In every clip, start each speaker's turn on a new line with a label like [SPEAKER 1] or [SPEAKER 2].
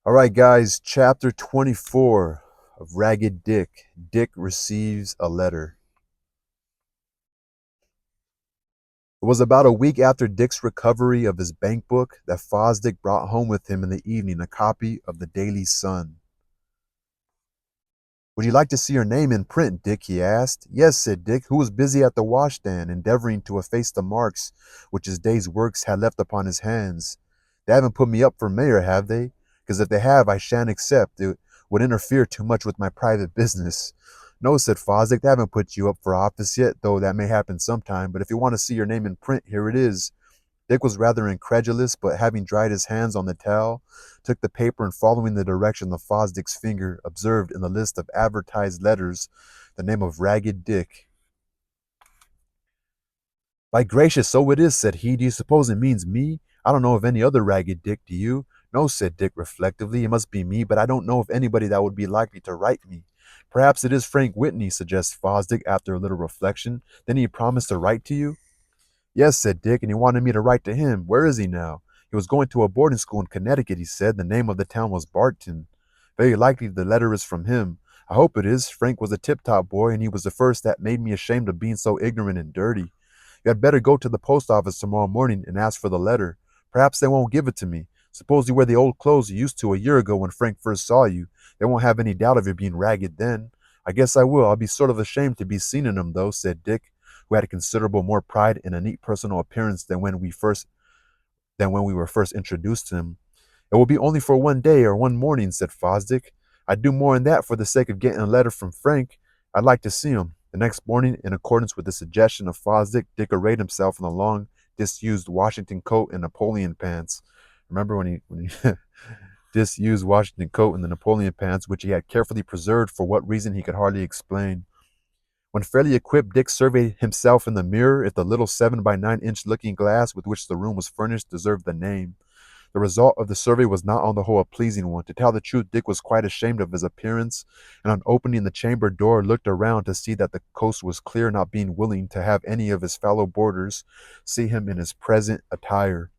[SPEAKER 1] All right, guys, chapter 24 of Ragged Dick. Dick receives a letter. It was about a week after Dick's recovery of his bank book that Fosdick brought home with him in the evening a copy of the Daily Sun. Would you like to see your name in print, Dick? He asked. Yes, said Dick, who was busy at the washstand, endeavoring to efface the marks which his day's works had left upon his hands. They haven't put me up for mayor, have they? Because if they have, I shan't accept. It would interfere too much with my private business. No, said Fosdick, they haven't put you up for office yet, though that may happen sometime. But if you want to see your name in print, here it is. Dick was rather incredulous, but having dried his hands on the towel, took the paper and following the direction of Fosdick's finger, observed in the list of advertised letters the name of Ragged Dick. By gracious, so it is, said he. Do you suppose it means me? I don't know of any other Ragged Dick, do you? No, said Dick reflectively. It must be me, but I don't know of anybody that would be likely to write me. Perhaps it is Frank Whitney, suggests Fosdick after a little reflection. Then he promised to write to you? Yes, said Dick, and he wanted me to write to him. Where is he now? He was going to a boarding school in Connecticut, he said. The name of the town was Barton. Very likely the letter is from him. I hope it is. Frank was a tip-top boy, and he was the first that made me ashamed of being so ignorant and dirty. You had better go to the post office tomorrow morning and ask for the letter. Perhaps they won't give it to me. Suppose you wear the old clothes you used to a year ago when Frank first saw you. They won't have any doubt of your being ragged then. I guess I will. I'll be sort of ashamed to be seen in them, though, said Dick, who had considerable more pride in a neat personal appearance than when we were first introduced to him. It will be only for one day or one morning, said Fosdick. I'd do more than that for the sake of getting a letter from Frank. I'd like to see him. The next morning, in accordance with the suggestion of Fosdick, Dick arrayed himself in a long, disused Washington coat and Napoleon pants. Remember when he disused Washington coat and the Napoleon pants, which he had carefully preserved for what reason he could hardly explain. When fairly equipped, Dick surveyed himself in the mirror if the little 7 by 9 inch looking glass with which the room was furnished deserved the name. The result of the survey was not on the whole a pleasing one. To tell the truth, Dick was quite ashamed of his appearance, and on opening the chamber door, looked around to see that the coast was clear, not being willing to have any of his fellow boarders see him in his present attire.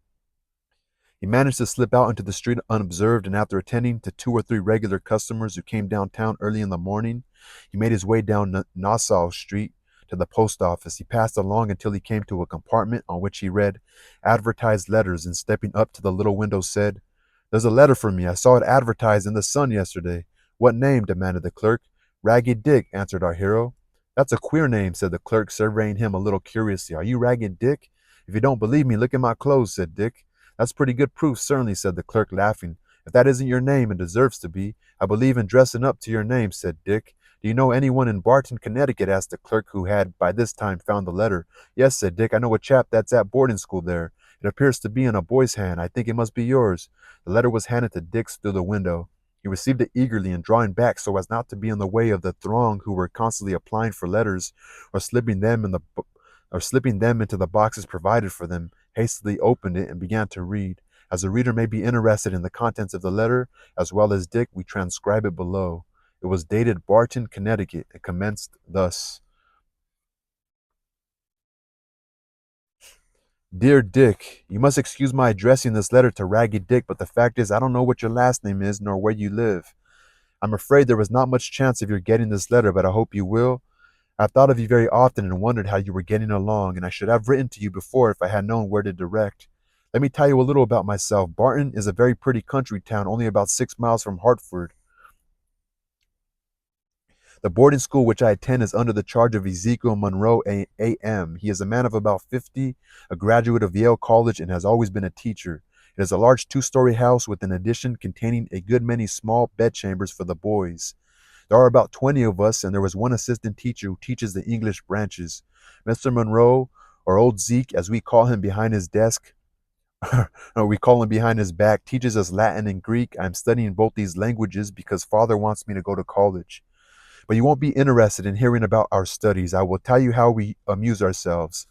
[SPEAKER 1] He managed to slip out into the street unobserved, and after attending to 2 or 3 regular customers who came downtown early in the morning, he made his way down Nassau Street to the post office. He passed along until he came to a compartment on which he read advertised letters, and stepping up to the little window said, "There's a letter for me. I saw it advertised in the Sun yesterday." "What name?" demanded the clerk. "Ragged Dick," answered our hero. "That's a queer name," said the clerk, surveying him a little curiously. "Are you Ragged Dick?" "If you don't believe me, look at my clothes," said Dick. "That's pretty good proof, certainly," said the clerk, laughing. "If that isn't your name, it deserves to be. I believe in dressing up to your name," said Dick. "Do you know anyone in Barton, Connecticut?" asked the clerk, who had by this time found the letter. "Yes," said Dick. "I know a chap that's at boarding school there. It appears to be in a boy's hand. I think it must be yours." The letter was handed to Dick through the window. He received it eagerly, and drawing back so as not to be in the way of the throng who were constantly applying for letters or slipping them into the boxes provided for them, hastily opened it and began to read. As the reader may be interested in the contents of the letter, as well as Dick, we transcribe it below. It was dated Barton, Connecticut. It commenced thus. "Dear Dick, you must excuse my addressing this letter to Ragged Dick, but the fact is I don't know what your last name is nor where you live. I'm afraid there is not much chance of your getting this letter, but I hope you will. I've thought of you very often and wondered how you were getting along, and I should have written to you before if I had known where to direct. Let me tell you a little about myself. Barton is a very pretty country town only about 6 miles from Hartford. The boarding school which I attend is under the charge of Ezekiel Monroe, A.M. He is a man of about 50, a graduate of Yale College, and has always been a teacher. It is a large 2-story house with an addition containing a good many small bedchambers for the boys. There are about 20 of us, and there was one assistant teacher who teaches the English branches. Mr. Monroe, or Old Zeke, as we call him behind his desk, or we call him behind his back, teaches us Latin and Greek. I'm studying both these languages because father wants me to go to college. But you won't be interested in hearing about our studies. I will tell you how we amuse ourselves.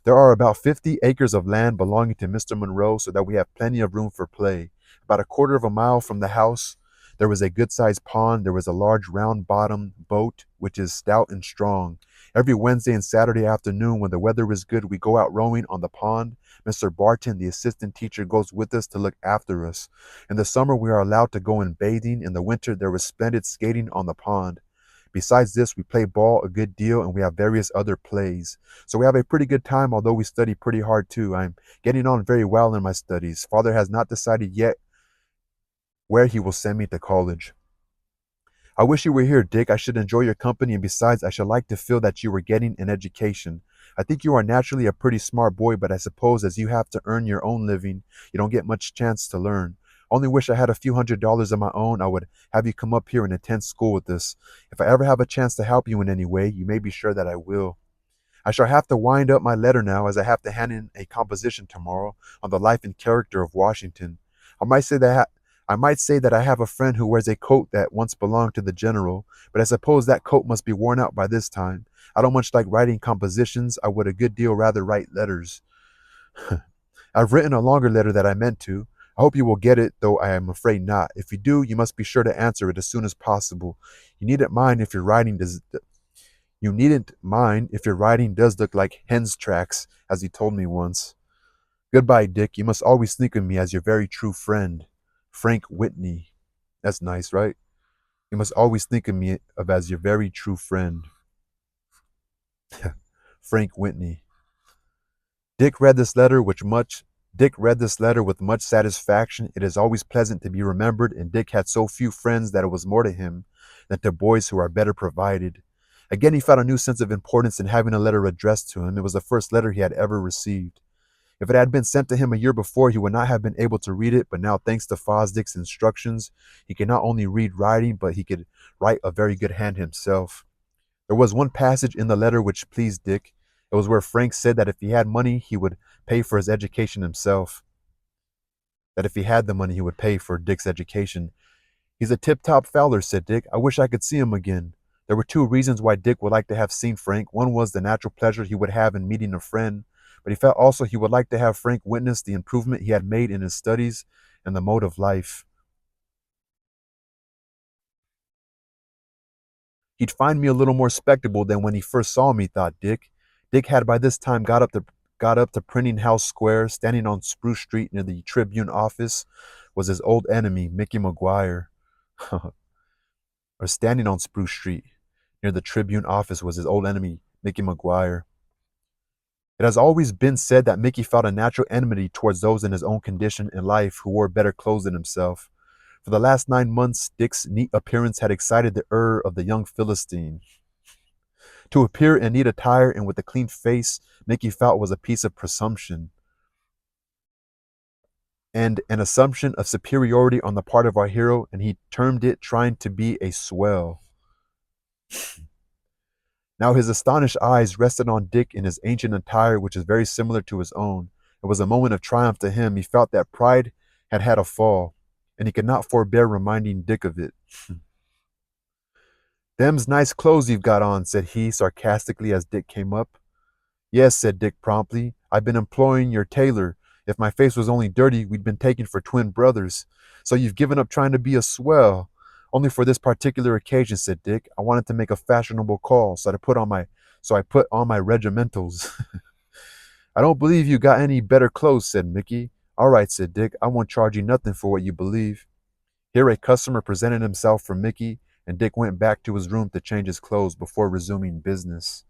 [SPEAKER 1] There are about 50 acres of land belonging to Mr. Monroe, so that we have plenty of room for play. About a quarter of a mile from the house, there was a good-sized pond. There was a large round-bottomed boat, which is stout and strong, Every Wednesday and Saturday afternoon, when the weather is good, we go out rowing on the pond. Mr. Barton, the assistant teacher, goes with us to look after us. In the summer, we are allowed to go in bathing. In the winter, there was splendid skating on the pond. Besides this, we play ball a good deal and we have various other plays. So we have a pretty good time, although we study pretty hard too. I'm getting on very well in my studies. Father has not decided yet where he will send me to college. I wish you were here, Dick. I should enjoy your company, and besides, I should like to feel that you were getting an education. I think you are naturally a pretty smart boy, but I suppose as you have to earn your own living, you don't get much chance to learn. Only wish I had a few $100s of my own. I would have you come up here and attend school with us. If I ever have a chance to help you in any way, you may be sure that I will. I shall have to wind up my letter now, as I have to hand in a composition tomorrow on the life and character of Washington. I might say that I might say that I have a friend who wears a coat that once belonged to the general, but I suppose that coat must be worn out by this time. I don't much like writing compositions. I would a good deal rather write letters. I've written a longer letter that I meant to. I hope you will get it, though I am afraid not. If you do, you must be sure to answer it as soon as possible. You needn't mind if your writing does you needn't mind if your writing does look like hen's tracks, as he told me once. Goodbye, Dick. You must always think of me as your very true friend, Frank Whitney. That's nice, right? You must always think of me of as your very true friend, Frank Whitney. Dick read this letter which much Dick read this letter with much satisfaction. It is always pleasant to be remembered, and Dick had so few friends that it was more to him than to boys who are better provided. Again, he felt a new sense of importance in having a letter addressed to him. It was the first letter he had ever received. If it had been sent to him a year before, he would not have been able to read it, but now, thanks to Fosdick's instructions, he could not only read writing, but he could write a very good hand himself. There was one passage in the letter which pleased Dick. It was where Frank said that if he had money, he would pay for his education himself. That if he had the money, he would pay for Dick's education. He's a tip-top feller, said Dick. I wish I could see him again. There were two reasons why Dick would like to have seen Frank. One was the natural pleasure he would have in meeting a friend, but he felt also he would like to have Frank witness the improvement he had made in his studies and the mode of life. He'd find me a little more respectable than when he first saw me, thought Dick. Dick had by this time got up to Printing House Square. Standing on Spruce Street near the Tribune office was his old enemy, Mickey McGuire. Or standing on Spruce Street near the Tribune office was his old enemy, Mickey McGuire. It has always been said that Mickey felt a natural enmity towards those in his own condition in life who wore better clothes than himself. For the last 9 months, Dick's neat appearance had excited the ire of the young Philistine. To appear in neat attire and with a clean face, Mickey felt was a piece of presumption and an assumption of superiority on the part of our hero, and he termed it trying to be a swell. Now his astonished eyes rested on Dick in his ancient attire, which is very similar to his own. It was a moment of triumph to him. He felt that pride had had a fall, and he could not forbear reminding Dick of it. Them's nice clothes you've got on, said he sarcastically as Dick came up. Yes, said Dick promptly. I've been employing your tailor. If my face was only dirty, we'd been taken for twin brothers. So you've given up trying to be a swell. Only for this particular occasion, said Dick. I wanted to make a fashionable call, so I put on my regimentals. I don't believe you got any better clothes, said Mickey. All right, said Dick. I won't charge you nothing for what you believe. Here a customer presented himself for Mickey, and Dick went back to his room to change his clothes before resuming business.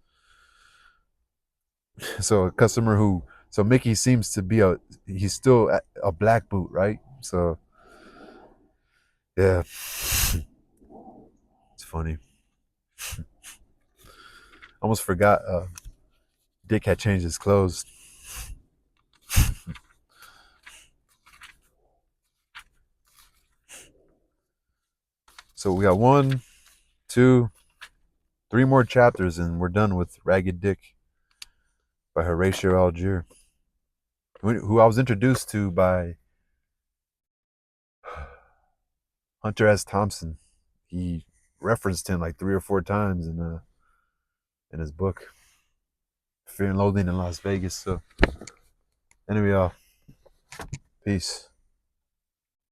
[SPEAKER 1] So a customer who so Mickey seems to be he's still a black boot, right? So yeah, it's funny. Almost forgot Dick had changed his clothes. So we got one, two, three more chapters, and we're done with Ragged Dick by Horatio Alger, who I was introduced to by Hunter S. Thompson. He referenced him like 3 or 4 times in his book, Fear and Loathing in Las Vegas. So anyway, y'all, peace.